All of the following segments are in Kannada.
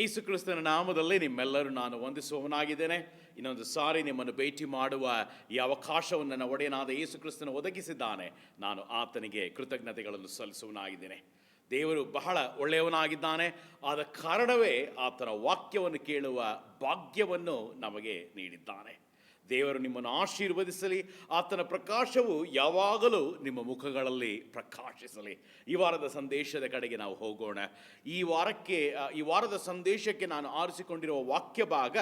ಯೇಸು ಕ್ರಿಸ್ತನ ನಾಮದಲ್ಲಿ ನಿಮ್ಮೆಲ್ಲರೂ ನಾನು ವಂದಿಸುವವನಾಗಿದ್ದೇನೆ. ಇನ್ನೊಂದು ಸಾರಿ ನಿಮ್ಮನ್ನು ಭೇಟಿ ಮಾಡುವ ಈ ಅವಕಾಶವನ್ನು ನನ್ನ ಒಡೆಯನಾದ ಯೇಸು ಕ್ರಿಸ್ತನು ಒದಗಿಸಿದ್ದಾನೆ. ನಾನು ಆತನಿಗೆ ಕೃತಜ್ಞತೆಗಳನ್ನು ಸಲ್ಲಿಸುವನಾಗಿದ್ದೇನೆ. ದೇವರು ಬಹಳ ಒಳ್ಳೆಯವನಾಗಿದ್ದಾನೆ. ಆದ ಕಾರಣವೇ ಆತನ ವಾಕ್ಯವನ್ನು ಕೇಳುವ ಭಾಗ್ಯವನ್ನು ನಮಗೆ ನೀಡಿದ್ದಾನೆ. ದೇವರು ನಿಮ್ಮನ್ನು ಆಶೀರ್ವದಿಸಲಿ. ಆತನ ಪ್ರಕಾಶವು ಯಾವಾಗಲೂ ನಿಮ್ಮ ಮುಖಗಳಲ್ಲಿ ಪ್ರಕಾಶಿಸಲಿ. ಈ ವಾರದ ಸಂದೇಶದ ಕಡೆಗೆ ನಾವು ಹೋಗೋಣ. ಈ ವಾರದ ಸಂದೇಶಕ್ಕೆ ನಾನು ಆರಿಸಿಕೊಂಡಿರುವ ವಾಕ್ಯ ಭಾಗ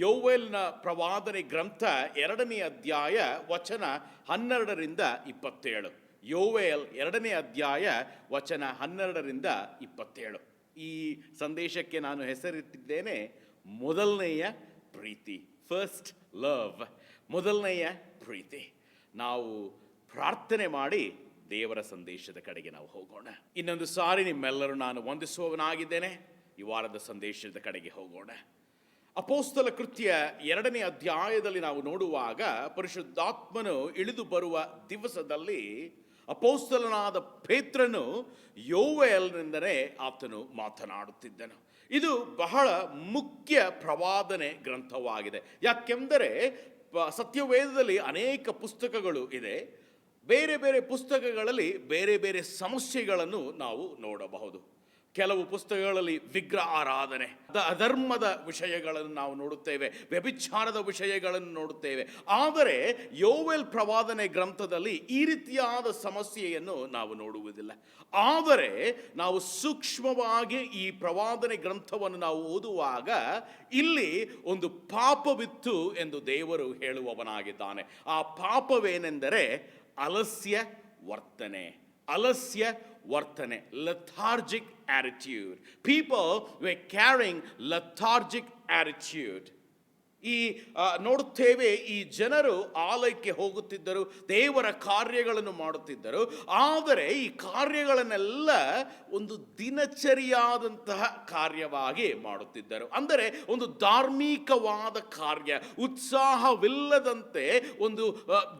ಯೋವೇಲ್ನ ಪ್ರವಾದನೆ ಗ್ರಂಥ 2ನೇ ಅಧ್ಯಾಯ ವಚನ 12ರಿಂದ 27. ಯೋವೇಲ್ 2ನೇ ಅಧ್ಯಾಯ ವಚನ 12ರಿಂದ 27. ಈ ಸಂದೇಶಕ್ಕೆ ನಾನು ಹೆಸರಿಟ್ಟಿದ್ದೇನೆ ಮೊದಲನೆಯ ಪ್ರೀತಿ, ಫಸ್ಟ್ ಲವ್, ಮೊದಲನೆಯ ಪ್ರೀತಿ. ನಾವು ಪ್ರಾರ್ಥನೆ ಮಾಡಿ ದೇವರ ಸಂದೇಶದ ಕಡೆಗೆ ನಾವು ಹೋಗೋಣ. ಇನ್ನೊಂದು ಸಾರಿ ನಿಮ್ಮೆಲ್ಲರೂ ನಾನು ವಂದಿಸುವವನಾಗಿದ್ದೇನೆ. ಈ ವಾರದ ಸಂದೇಶದ ಕಡೆಗೆ ಹೋಗೋಣ. ಅಪೊಸ್ತಲ ಕೃತ್ಯ 2ನೇ ಅಧ್ಯಾಯದಲ್ಲಿ ನಾವು ನೋಡುವಾಗ ಪರಿಶುದ್ಧಾತ್ಮನು ಇಳಿದು ಬರುವ ದಿವಸದಲ್ಲಿ ಅಪೊಸ್ತಲನಾದ ಪೇತ್ರನು ಯೋವೇಲ್ನಿಂದಲೇ ಆತನು ಮಾತನಾಡುತ್ತಿದ್ದನು. ಇದು ಬಹಳ ಮುಖ್ಯ ಪ್ರವಾದನೆ ಗ್ರಂಥವಾಗಿದೆ. ಯಾಕೆಂದರೆ ಸತ್ಯವೇದದಲ್ಲಿ ಅನೇಕ ಪುಸ್ತಕಗಳು ಇದೆ. ಬೇರೆ ಬೇರೆ ಪುಸ್ತಕಗಳಲ್ಲಿ ಬೇರೆ ಬೇರೆ ಸಮಸ್ಯೆಗಳನ್ನು ನಾವು ನೋಡಬಹುದು. ಕೆಲವು ಪುಸ್ತಕಗಳಲ್ಲಿ ವಿಗ್ರಹ ಆರಾಧನೆ, ಅಧರ್ಮದ ವಿಷಯಗಳನ್ನು ನಾವು ನೋಡುತ್ತೇವೆ, ವ್ಯಭಿಚಾರದ ವಿಷಯಗಳನ್ನು ನೋಡುತ್ತೇವೆ. ಆದರೆ ಯೋವೇಲ್ ಪ್ರವಾದನೆ ಗ್ರಂಥದಲ್ಲಿ ಈ ರೀತಿಯಾದ ಸಮಸ್ಯೆಯನ್ನು ನಾವು ನೋಡುವುದಿಲ್ಲ. ಆದರೆ ನಾವು ಸೂಕ್ಷ್ಮವಾಗಿ ಈ ಪ್ರವಾದನೆ ಗ್ರಂಥವನ್ನು ನಾವು ಓದುವಾಗ ಇಲ್ಲಿ ಒಂದು ಪಾಪವಿತ್ತು ಎಂದು ದೇವರು ಹೇಳುವವನಾಗಿದ್ದಾನೆ. ಆ ಪಾಪವೇನೆಂದರೆ ಅಲಸ್ಯ ವರ್ತನೆ. Lethargic attitude. People were carrying lethargic attitude. ನೋಡುತ್ತೇವೆ, ಈ ಜನರು ಆಲಯಕ್ಕೆ ಹೋಗುತ್ತಿದ್ದರು, ದೇವರ ಕಾರ್ಯಗಳನ್ನು ಮಾಡುತ್ತಿದ್ದರು. ಆದರೆ ಈ ಕಾರ್ಯಗಳನ್ನೆಲ್ಲ ಒಂದು ದಿನಚರಿಯಾದಂತಹ ಕಾರ್ಯವಾಗಿ ಮಾಡುತ್ತಿದ್ದರು. ಅಂದರೆ ಒಂದು ಧಾರ್ಮಿಕವಾದ ಕಾರ್ಯ, ಉತ್ಸಾಹವಿಲ್ಲದಂತೆ ಒಂದು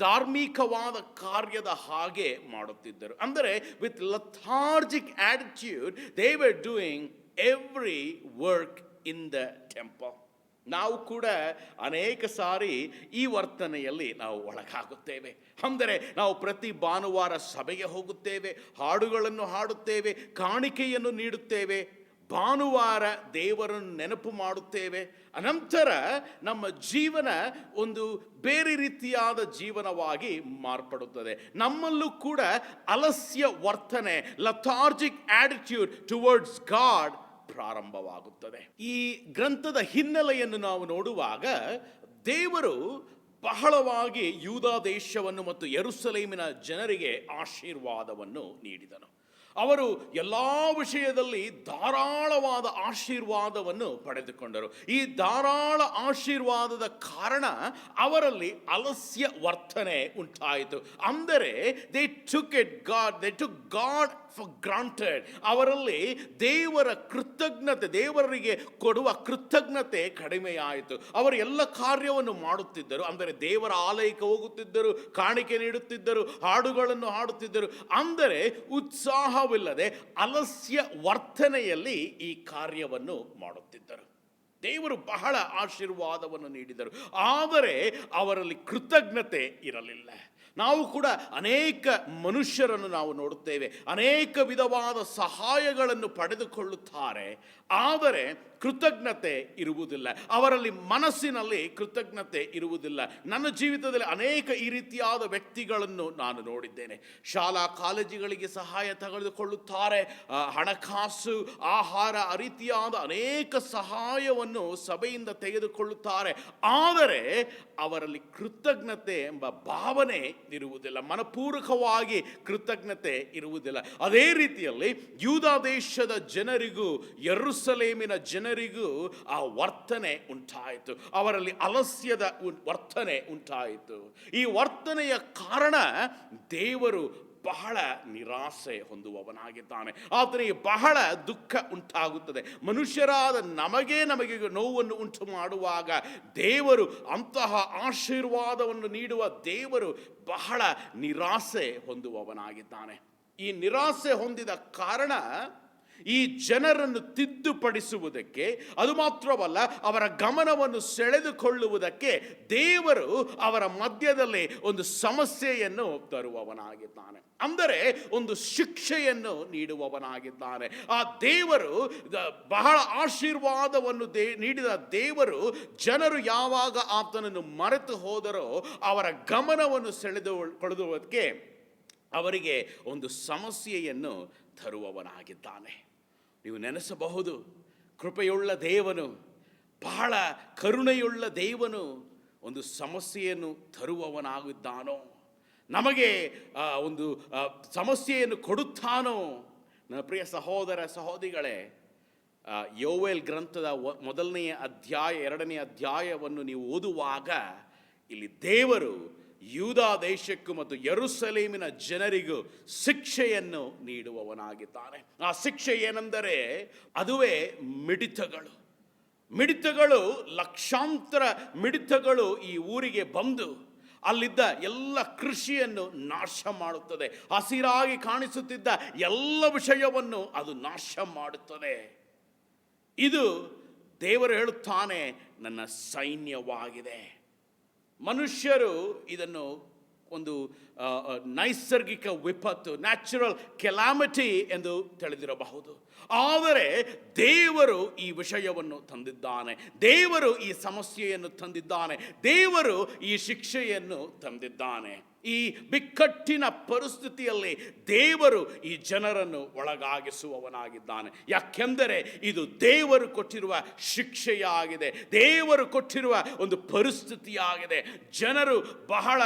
ಧಾರ್ಮಿಕವಾದ ಕಾರ್ಯದ ಹಾಗೆ ಮಾಡುತ್ತಿದ್ದರು. ಅಂದರೆ with lethargic attitude they were doing every work in the temple. ನಾವು ಕೂಡ ಅನೇಕ ಸಾರಿ ಈ ವರ್ತನೆಯಲ್ಲಿ ನಾವು ಒಳಗಾಗುತ್ತೇವೆ. ಅಂದರೆ ನಾವು ಪ್ರತಿ ಭಾನುವಾರ ಸಭೆಗೆ ಹೋಗುತ್ತೇವೆ, ಹಾಡುಗಳನ್ನು ಹಾಡುತ್ತೇವೆ, ಕಾಣಿಕೆಯನ್ನು ನೀಡುತ್ತೇವೆ, ಭಾನುವಾರ ದೇವರನ್ನು ನೆನಪು ಮಾಡುತ್ತೇವೆ. ಅನಂತರ ನಮ್ಮ ಜೀವನ ಒಂದು ಬೇರೆ ರೀತಿಯಾದ ಜೀವನವಾಗಿ ಮಾರ್ಪಡುತ್ತದೆ. ನಮ್ಮಲ್ಲೂ ಕೂಡ ಅಲಸ್ಯ ವರ್ತನೆ, lethargic attitude towards God ಪ್ರಾರಂಭವಾಗುತ್ತದೆ. ಈ ಗ್ರಂಥದ ಹಿನ್ನೆಲೆಯನ್ನು ನಾವು ನೋಡುವಾಗ ದೇವರು ಬಹಳವಾಗಿ ಯೂದಾ ದೇಶವನ್ನು ಮತ್ತು ಯೆರೂಸಲೇಮಿನ ಜನರಿಗೆ ಆಶೀರ್ವಾದವನ್ನು ನೀಡಿದನು. ಅವರು ಎಲ್ಲ ವಿಷಯದಲ್ಲಿ ಧಾರಾಳವಾದ ಆಶೀರ್ವಾದವನ್ನು ಪಡೆದುಕೊಂಡರು. ಈ ಧಾರಾಳ ಆಶೀರ್ವಾದದ ಕಾರಣ ಅವರಲ್ಲಿ ಅಲಸ್ಯ ವರ್ತನೆ ಉಂಟಾಯಿತು. ಅಂದರೆ they took God for granted. ಅವರಲ್ಲಿ ದೇವರ ಕೃತಜ್ಞತೆ, ದೇವರಿಗೆ ಕೊಡುವ ಕೃತಜ್ಞತೆ ಕಡಿಮೆಯಾಯಿತು. ಅವರು ಎಲ್ಲ ಕಾರ್ಯವನ್ನು ಮಾಡುತ್ತಿದ್ದರು. ಅಂದರೆ ದೇವರ ಆಲಯಕ್ಕೆ ಹೋಗುತ್ತಿದ್ದರು, ಕಾಣಿಕೆ ನೀಡುತ್ತಿದ್ದರು, ಹಾಡುಗಳನ್ನು ಹಾಡುತ್ತಿದ್ದರು. ಅಂದರೆ ಉತ್ಸಾಹವಿಲ್ಲದೆ ಅಲಸ್ಯ ವರ್ತನೆಯಲ್ಲಿ ಈ ಕಾರ್ಯವನ್ನು ಮಾಡುತ್ತಿದ್ದರು. ದೇವರು ಬಹಳ ಆಶೀರ್ವಾದವನ್ನು ನೀಡಿದರು, ಆದರೆ ಅವರಲ್ಲಿ ಕೃತಜ್ಞತೆ ಇರಲಿಲ್ಲ. ನಾವು ಕೂಡ ಅನೇಕ ಮನುಷ್ಯರನ್ನು ನಾವು ನೋಡುತ್ತೇವೆ, ಅನೇಕ ವಿಧವಾದ ಸಹಾಯಗಳನ್ನು ಪಡೆದುಕೊಳ್ಳುತ್ತಾರೆ, ಆದರೆ ಕೃತಜ್ಞತೆ ಇರುವುದಿಲ್ಲ. ಅವರಲ್ಲಿ ಮನಸ್ಸಿನಲ್ಲಿ ಕೃತಜ್ಞತೆ ಇರುವುದಿಲ್ಲ. ನನ್ನ ಜೀವಿತದಲ್ಲಿ ಅನೇಕ ಈ ರೀತಿಯಾದ ವ್ಯಕ್ತಿಗಳನ್ನು ನಾನು ನೋಡಿದ್ದೇನೆ. ಶಾಲಾ ಕಾಲೇಜುಗಳಿಗೆ ಸಹಾಯ ತೆಗೆದುಕೊಳ್ಳುತ್ತಾರೆ, ಹಣಕಾಸು, ಆಹಾರ, ಆ ರೀತಿಯಾದ ಅನೇಕ ಸಹಾಯವನ್ನು ಸಭೆಯಿಂದ ತೆಗೆದುಕೊಳ್ಳುತ್ತಾರೆ, ಆದರೆ ಅವರಲ್ಲಿ ಕೃತಜ್ಞತೆ ಎಂಬ ಭಾವನೆ ಇರುವುದಿಲ್ಲ. ಮನಪೂರ್ವಕವಾಗಿ ಕೃತಜ್ಞತೆ ಇರುವುದಿಲ್ಲ. ಅದೇ ರೀತಿಯಲ್ಲಿ ಯೂದಾ ದೇಶದ ಜನರಿಗೂ ಯೆರೂಸಲೇಮಿನ ಜನರಿಗೂ ಆ ವರ್ತನೆ ಉಂಟಾಯಿತು. ಅವರಲ್ಲಿ ಅಲಸ್ಯದ ವರ್ತನೆ ಉಂಟಾಯಿತು. ಈ ವರ್ತನೆಯ ಕಾರಣ ದೇವರು ಬಹಳ ನಿರಾಸೆ ಹೊಂದುವವನಾಗಿದ್ದಾನೆ. ಆತನಿಗೆ ಬಹಳ ದುಃಖ ಉಂಟಾಗುತ್ತದೆ. ಮನುಷ್ಯರಾದ ನಮಗೆ ನೋವನ್ನು ಉಂಟು ಮಾಡುವಾಗ ದೇವರು, ಅಂತಹ ಆಶೀರ್ವಾದವನ್ನು ನೀಡುವ ದೇವರು ಬಹಳ ನಿರಾಸೆ ಹೊಂದುವವನಾಗಿದ್ದಾನೆ. ಈ ನಿರಾಸೆ ಹೊಂದಿದ ಕಾರಣ ಈ ಜನರನ್ನು ತಿದ್ದುಪಡಿಸುವುದಕ್ಕೆ, ಅದು ಮಾತ್ರವಲ್ಲ ಅವರ ಗಮನವನ್ನು ಸೆಳೆದುಕೊಳ್ಳುವುದಕ್ಕೆ ದೇವರು ಅವರ ಮಧ್ಯದಲ್ಲಿ ಒಂದು ಸಮಸ್ಯೆಯನ್ನು ತರುವವನಾಗಿದ್ದಾನೆ. ಅಂದರೆ ಒಂದು ಶಿಕ್ಷೆಯನ್ನು ನೀಡುವವನಾಗಿದ್ದಾನೆ. ಆ ದೇವರು ಬಹಳ ಆಶೀರ್ವಾದವನ್ನು ನೀಡಿದ ದೇವರು ಜನರು ಯಾವಾಗ ಆತನನ್ನು ಮರೆತು ಹೋದರೋ ಅವರ ಗಮನವನ್ನು ಸೆಳೆದುಕೊಳ್ಳುವುದಕ್ಕೆ ಅವರಿಗೆ ಒಂದು ಸಮಸ್ಯೆಯನ್ನು ತರುವವನಾಗಿದ್ದಾನೆ. ನೀವು ನೆನೆಸಬಹುದು, ಕೃಪೆಯುಳ್ಳ ದೇವನು, ಬಹಳ ಕರುಣೆಯುಳ್ಳ ದೇವನು ಒಂದು ಸಮಸ್ಯೆಯನ್ನು ತರುವವನಾಗಿದ್ದಾನೋ, ನಮಗೆ ಒಂದು ಸಮಸ್ಯೆಯನ್ನು ಕೊಡುತ್ತಾನೋ. ನನ್ನ ಪ್ರಿಯ ಸಹೋದರ ಸಹೋದರಿಗಳೇ, ಯೋವೇಲ್ ಗ್ರಂಥದ ಮೊದಲನೆಯ ಅಧ್ಯಾಯ 2ನೇ ಅಧ್ಯಾಯವನ್ನು ನೀವು ಓದುವಾಗ ಇಲ್ಲಿ ದೇವರು ಯೂದಾ ದೇಶಕ್ಕೂ ಮತ್ತು ಯೆರೂಸಲೇಮಿನ ಜನರಿಗೂ ಶಿಕ್ಷೆಯನ್ನು ನೀಡುವವನಾಗಿದ್ದಾನೆ. ಆ ಶಿಕ್ಷೆ ಏನೆಂದರೆ ಅದುವೇ ಮಿಡಿತಗಳು. ಲಕ್ಷಾಂತರ ಮಿಡಿತಗಳು ಈ ಊರಿಗೆ ಬಂದು ಅಲ್ಲಿದ್ದ ಎಲ್ಲ ಕೃಷಿಯನ್ನು ನಾಶ ಮಾಡುತ್ತದೆ. ಹಸಿರಾಗಿ ಕಾಣಿಸುತ್ತಿದ್ದ ಎಲ್ಲ ವಿಷಯವನ್ನು ಅದು ನಾಶ ಮಾಡುತ್ತದೆ. ಇದು ದೇವರು ಹೇಳುತ್ತಾನೆ, ನನ್ನ ಸೈನ್ಯವಾಗಿದೆ. ಮನುಷ್ಯರು ಇದನ್ನು ಒಂದು ನೈಸರ್ಗಿಕ ವಿಪತ್ತು, ನ್ಯಾಚುರಲ್ ಕೆಲಾಮಿಟಿ ಎಂದು ತಿಳಿದಿರಬಹುದು. ಆದರೆ ದೇವರು ಈ ವಿಷಯವನ್ನು ತಂದಿದ್ದಾನೆ, ದೇವರು ಈ ಸಮಸ್ಯೆಯನ್ನು ತಂದಿದ್ದಾನೆ, ದೇವರು ಈ ಶಿಕ್ಷೆಯನ್ನು ತಂದಿದ್ದಾನೆ. ಈ ಬಿಕ್ಕಟ್ಟಿನ ಪರಿಸ್ಥಿತಿಯಲ್ಲಿ ದೇವರು ಈ ಜನರನ್ನು ಒಳಗಾಗಿಸುವವನಾಗಿದ್ದಾನೆ. ಯಾಕೆಂದರೆ ಇದು ದೇವರು ಕೊಟ್ಟಿರುವ ಶಿಕ್ಷೆಯಾಗಿದೆ, ದೇವರು ಕೊಟ್ಟಿರುವ ಒಂದು ಪರಿಸ್ಥಿತಿಯಾಗಿದೆ. ಜನರು ಬಹಳ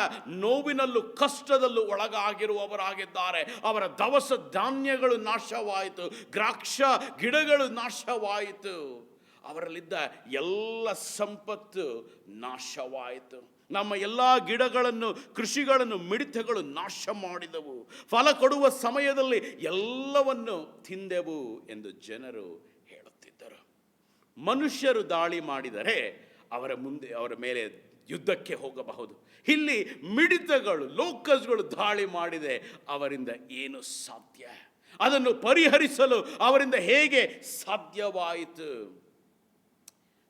ನೋವಿನಲ್ಲೂ ಕಷ್ಟದಲ್ಲೂ ಒಳಗಾಗಿರುವವರಾಗಿದ್ದಾರೆ. ಅವರ ದವಸ ಧಾನ್ಯಗಳು ನಾಶವಾಯಿತು, ದ್ರಾಕ್ಷ ಗಿಡಗಳು ನಾಶವಾಯಿತು, ಅವರಲ್ಲಿದ್ದ ಎಲ್ಲ ಸಂಪತ್ತು ನಾಶವಾಯಿತು. ನಮ್ಮ ಎಲ್ಲ ಗಿಡಗಳನ್ನು, ಕೃಷಿಗಳನ್ನು ಮಿಡಿತಗಳು ನಾಶ ಮಾಡಿದವು. ಫಲ ಕೊಡುವ ಸಮಯದಲ್ಲಿ ಎಲ್ಲವನ್ನು ತಿಂದೆವು ಎಂದು ಜನರು ಹೇಳುತ್ತಿದ್ದರು. ಮನುಷ್ಯರು ದಾಳಿ ಮಾಡಿದರೆ ಅವರ ಮೇಲೆ ಯುದ್ಧಕ್ಕೆ ಹೋಗಬಹುದು. ಇಲ್ಲಿ ಮಿಡಿತಗಳು, ಲೋಕಸ್ಗಳು ದಾಳಿ ಮಾಡಿದೆ, ಅವರಿಂದ ಏನು ಸಾಧ್ಯ? ಅದನ್ನು ಪರಿಹರಿಸಲು ಅವರಿಂದ ಹೇಗೆ ಸಾಧ್ಯವಾಯಿತು?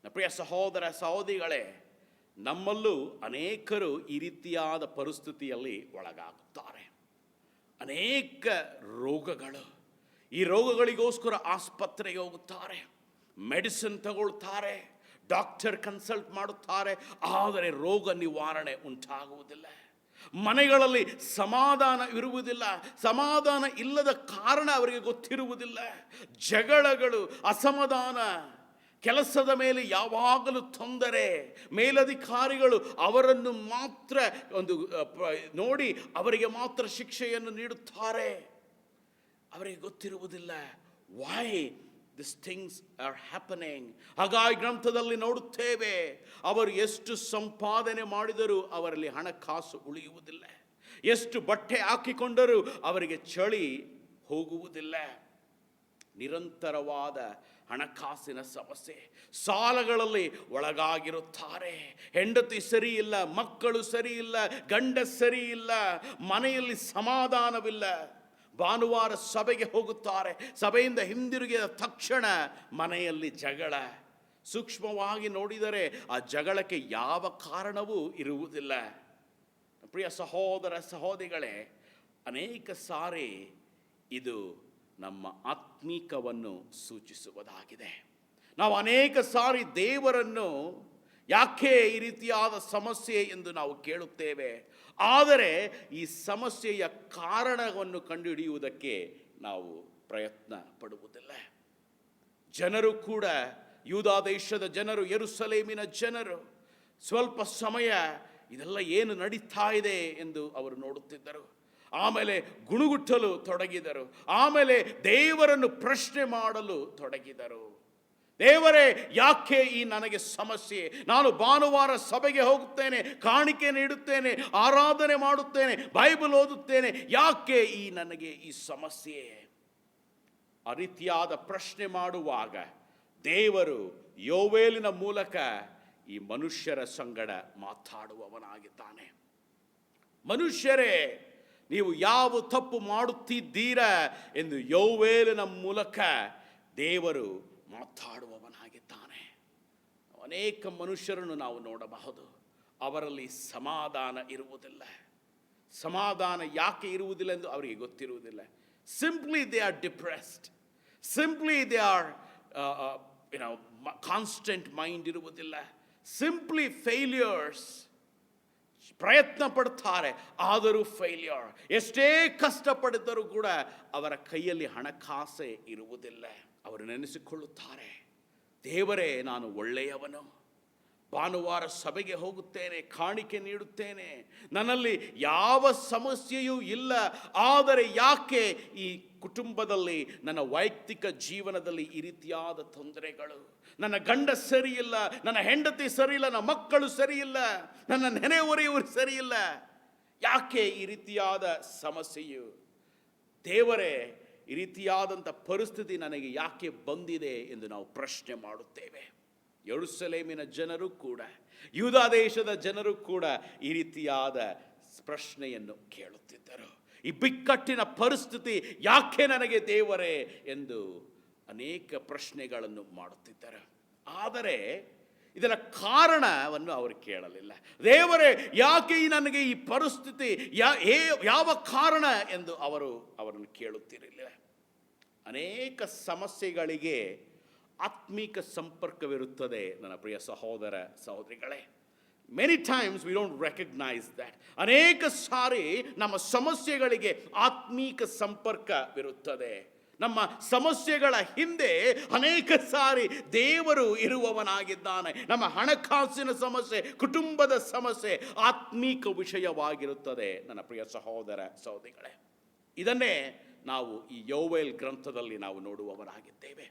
ಪ್ರಿಯ ಸಹೋದರ ಸಹೋದರಿಗಳೇ, ನಮ್ಮಲ್ಲೂ ಅನೇಕರು ಈ ರೀತಿಯಾದ ಪರಿಸ್ಥಿತಿಯಲ್ಲಿ ಒಳಗಾಗುತ್ತಾರೆ. ಅನೇಕ ರೋಗಗಳು, ಈ ರೋಗಗಳಿಗೋಸ್ಕರ ಆಸ್ಪತ್ರೆಗೆ ಹೋಗುತ್ತಾರೆ, ಮೆಡಿಸಿನ್ ತಗೊಳ್ತಾರೆ, ಡಾಕ್ಟರ್ ಕನ್ಸಲ್ಟ್ ಮಾಡುತ್ತಾರೆ, ಆದರೆ ರೋಗ ನಿವಾರಣೆ ಉಂಟಾಗುವುದಿಲ್ಲ. ಮನೆಗಳಲ್ಲಿ ಸಮಾಧಾನ ಇರುವುದಿಲ್ಲ. ಸಮಾಧಾನ ಇಲ್ಲದ ಕಾರಣ ಅವರಿಗೆ ಗೊತ್ತಿರುವುದಿಲ್ಲ. ಜಗಳಗಳು, ಅಸಮಾಧಾನ, ಕೆಲಸದ ಮೇಲೆ ಯಾವಾಗಲೂ ತೊಂದರೆ. ಮೇಲಧಿಕಾರಿಗಳು ಅವರನ್ನು ಮಾತ್ರ ನೋಡಿ ಅವರಿಗೆ ಮಾತ್ರ ಶಿಕ್ಷೆಯನ್ನು ನೀಡುತ್ತಾರೆ. ಅವರಿಗೆ ಗೊತ್ತಿರುವುದಿಲ್ಲ why these things are happening. ಹಾಗಾಗಿ ಗ್ರಂಥದಲ್ಲಿ ನೋಡುತ್ತೇವೆ, ಅವರು ಎಷ್ಟು ಸಂಪಾದನೆ ಮಾಡಿದರೂ ಅವರಲ್ಲಿ ಹಣಕಾಸು ಉಳಿಯುವುದಿಲ್ಲ, ಎಷ್ಟು ಬಟ್ಟೆ ಹಾಕಿಕೊಂಡರೂ ಅವರಿಗೆ ಚಳಿ ಹೋಗುವುದಿಲ್ಲ. ನಿರಂತರವಾದ ಹಣಕಾಸಿನ ಸಮಸ್ಯೆ, ಸಾಲಗಳಲ್ಲಿ ಒಳಗಾಗಿರುತ್ತಾರೆ. ಹೆಂಡತಿ ಸರಿ ಇಲ್ಲ, ಮಕ್ಕಳು ಸರಿ ಇಲ್ಲ, ಗಂಡ ಸರಿ ಇಲ್ಲ, ಮನೆಯಲ್ಲಿ ಸಮಾಧಾನವಿಲ್ಲ. ಭಾನುವಾರ ಸಭೆಗೆ ಹೋಗುತ್ತಾರೆ, ಸಭೆಯಿಂದ ಹಿಂದಿರುಗಿದ ತಕ್ಷಣ ಮನೆಯಲ್ಲಿ ಜಗಳ. ಸೂಕ್ಷ್ಮವಾಗಿ ನೋಡಿದರೆ ಆ ಜಗಳಕ್ಕೆ ಯಾವ ಕಾರಣವೂ ಇರುವುದಿಲ್ಲ. ಪ್ರಿಯ ಸಹೋದರ ಸಹೋದರಿಗಳೇ, ಅನೇಕ ಸಾರಿ ಇದು ನಮ್ಮ ಆತ್ಮೀಕವನ್ನು ಸೂಚಿಸುವುದಾಗಿದೆ. ನಾವು ಅನೇಕ ಸಾರಿ ದೇವರನ್ನು ಯಾಕೆ ಈ ರೀತಿಯಾದ ಸಮಸ್ಯೆ ಎಂದು ನಾವು ಕೇಳುತ್ತೇವೆ, ಆದರೆ ಈ ಸಮಸ್ಯೆಯ ಕಾರಣವನ್ನು ಕಂಡುಹಿಡಿಯುವುದಕ್ಕೆ ನಾವು ಪ್ರಯತ್ನ ಪಡುವುದಿಲ್ಲ. ಜನರು ಕೂಡ, ಯೂದಾ ದೇಶದ ಜನರು, ಯೆರೂಸಲೇಮಿನ ಜನರು ಸ್ವಲ್ಪ ಸಮಯ ಇದೆಲ್ಲ ಏನು ನಡೀತಾ ಇದೆ ಎಂದು ಅವರು ನೋಡುತ್ತಿದ್ದರು. ಆಮೇಲೆ ಗುಣುಗುಟ್ಟಲು ತೊಡಗಿದರು. ಆಮೇಲೆ ದೇವರನ್ನು ಪ್ರಶ್ನೆ ಮಾಡಲು ತೊಡಗಿದರು. ದೇವರೇ, ಯಾಕೆ ಈ ನನಗೆ ಸಮಸ್ಯೆ? ನಾನು ಭಾನುವಾರ ಸಭೆಗೆ ಹೋಗುತ್ತೇನೆ, ಕಾಣಿಕೆ ನೀಡುತ್ತೇನೆ, ಆರಾಧನೆ ಮಾಡುತ್ತೇನೆ, ಬೈಬಲ್ ಓದುತ್ತೇನೆ, ಯಾಕೆ ನನಗೆ ಈ ಸಮಸ್ಯೆ? ಆ ರೀತಿಯಾದ ಪ್ರಶ್ನೆ ಮಾಡುವಾಗ ದೇವರು ಯೋವೇಲಿನ ಮೂಲಕ ಈ ಮನುಷ್ಯರ ಸಂಗಡ ಮಾತಾಡುವವನಾಗಿದ್ದಾನೆ. ಮನುಷ್ಯರೇ, ನೀವು ಯಾವ ತಪ್ಪು ಮಾಡುತ್ತಿದ್ದೀರಾ ಎಂದು ಯೋವೇಲನ ಮೂಲಕ ದೇವರು ಮಾತಾಡುವವನಾಗಿದ್ದಾನೆ. ಅನೇಕ ಮನುಷ್ಯರನ್ನು ನಾವು ನೋಡಬಹುದು, ಅವರಲ್ಲಿ ಸಮಾಧಾನ ಇರುವುದಿಲ್ಲ. ಸಮಾಧಾನ ಯಾಕೆ ಇರುವುದಿಲ್ಲ ಎಂದು ಅವರಿಗೆ ಗೊತ್ತಿರುವುದಿಲ್ಲ. Simply they are depressed, simply they are constant mind ಇರುವುದಿಲ್ಲ. Simply failures. ಪ್ರಯತ್ನ ಪಡ್ತಾರೆ ಆದರೂ ಫೇಲ್ಯೂರ್. ಎಷ್ಟೇ ಕಷ್ಟಪಡಿದ್ದರೂ ಕೂಡ ಅವರ ಕೈಯಲ್ಲಿ ಹಣಕಾಸೆ ಇರುವುದಿಲ್ಲ. ಅವರು ನೆನೆಸಿಕೊಳ್ಳುತ್ತಾರೆ, ದೇವರೇ ನಾನು ಒಳ್ಳೆಯವನು, ಭಾನುವಾರ ಸಭೆಗೆ ಹೋಗುತ್ತೇನೆ, ಕಾಣಿಕೆ ನೀಡುತ್ತೇನೆ, ನನ್ನಲ್ಲಿ ಯಾವ ಸಮಸ್ಯೆಯೂ ಇಲ್ಲ, ಆದರೆ ಯಾಕೆ ಈ ಕುಟುಂಬದಲ್ಲಿ ನನ್ನ ವೈಯಕ್ತಿಕ ಜೀವನದಲ್ಲಿ ಈ ರೀತಿಯಾದ ತೊಂದರೆಗಳು? ನನ್ನ ಗಂಡ ಸರಿಯಿಲ್ಲ, ನನ್ನ ಹೆಂಡತಿ ಸರಿಯಿಲ್ಲ, ನನ್ನ ಮಕ್ಕಳು ಸರಿಯಿಲ್ಲ, ನನ್ನ ನೆರೆಹೊರೆಯವರು ಸರಿಯಿಲ್ಲ, ಯಾಕೆ ಈ ರೀತಿಯಾದ ಸಮಸ್ಯೆಯು? ದೇವರೇ, ಈ ರೀತಿಯಾದಂಥ ಪರಿಸ್ಥಿತಿ ನನಗೆ ಯಾಕೆ ಬಂದಿದೆ ಎಂದು ನಾವು ಪ್ರಶ್ನೆ ಮಾಡುತ್ತೇವೆ. ಯೆರೂಸಲೇಮಿನ ಜನರು ಕೂಡ, ಯೂದ ದೇಶದ ಜನರು ಕೂಡ ಈ ರೀತಿಯಾದ ಪ್ರಶ್ನೆಯನ್ನು ಕೇಳುತ್ತಿದ್ದರು. ಈ ಬಿಕ್ಕಟ್ಟಿನ ಪರಿಸ್ಥಿತಿ ಯಾಕೆ ನನಗೆ ದೇವರೇ ಎಂದು ಅನೇಕ ಪ್ರಶ್ನೆಗಳನ್ನು ಮಾಡುತ್ತಿದ್ದರು. ಆದರೆ ಇದರ ಕಾರಣವನ್ನು ಅವರು ಕೇಳಲಿಲ್ಲ. ದೇವರೇ ಯಾಕೆ ನನಗೆ ಈ ಪರಿಸ್ಥಿತಿ, ಯಾವ ಕಾರಣ ಎಂದು ಅವರನ್ನು ಕೇಳುತ್ತಿರಲಿಲ್ಲ. ಅನೇಕ ಸಮಸ್ಯೆಗಳಿಗೆ ಆತ್ಮಿಕ ಸಂಪರ್ಕವಿರುತ್ತದೆ ನನ್ನ ಪ್ರಿಯ ಸಹೋದರ ಸಹೋದರಿಗಳೇ. Many times we don't recognize that. ಅನೇಕ ಸಾರಿ ನಮ್ಮ ಸಮಸ್ಯೆಗಳಿಗೆ ಆತ್ಮಿಕ ಸಂಪರ್ಕವಿರುತ್ತದೆ. ನಮ್ಮ ಸಮಸ್ಯೆಗಳ ಹಿಂದೆ ಅನೇಕ ಸಾರಿ ದೇವರು ಇರುವವನಾಗಿದ್ದಾನೆ. ನಮ್ಮ ಹಣಕಾಸಿನ ಸಮಸ್ಯೆ, ಕುಟುಂಬದ ಸಮಸ್ಯೆ ಆತ್ಮಿಕ ವಿಷಯವಾಗಿರುತ್ತದೆ ನನ್ನ ಪ್ರಿಯ ಸಹೋದರ ಸಹೋದರಿಗಳೇ. ಇದನ್ನೇ ನಾವು ಈ ಯೋವೇಲ್ ಗ್ರಂಥದಲ್ಲಿ ನಾವು ನೋಡುವವರಾಗಿದ್ದೇವೆ.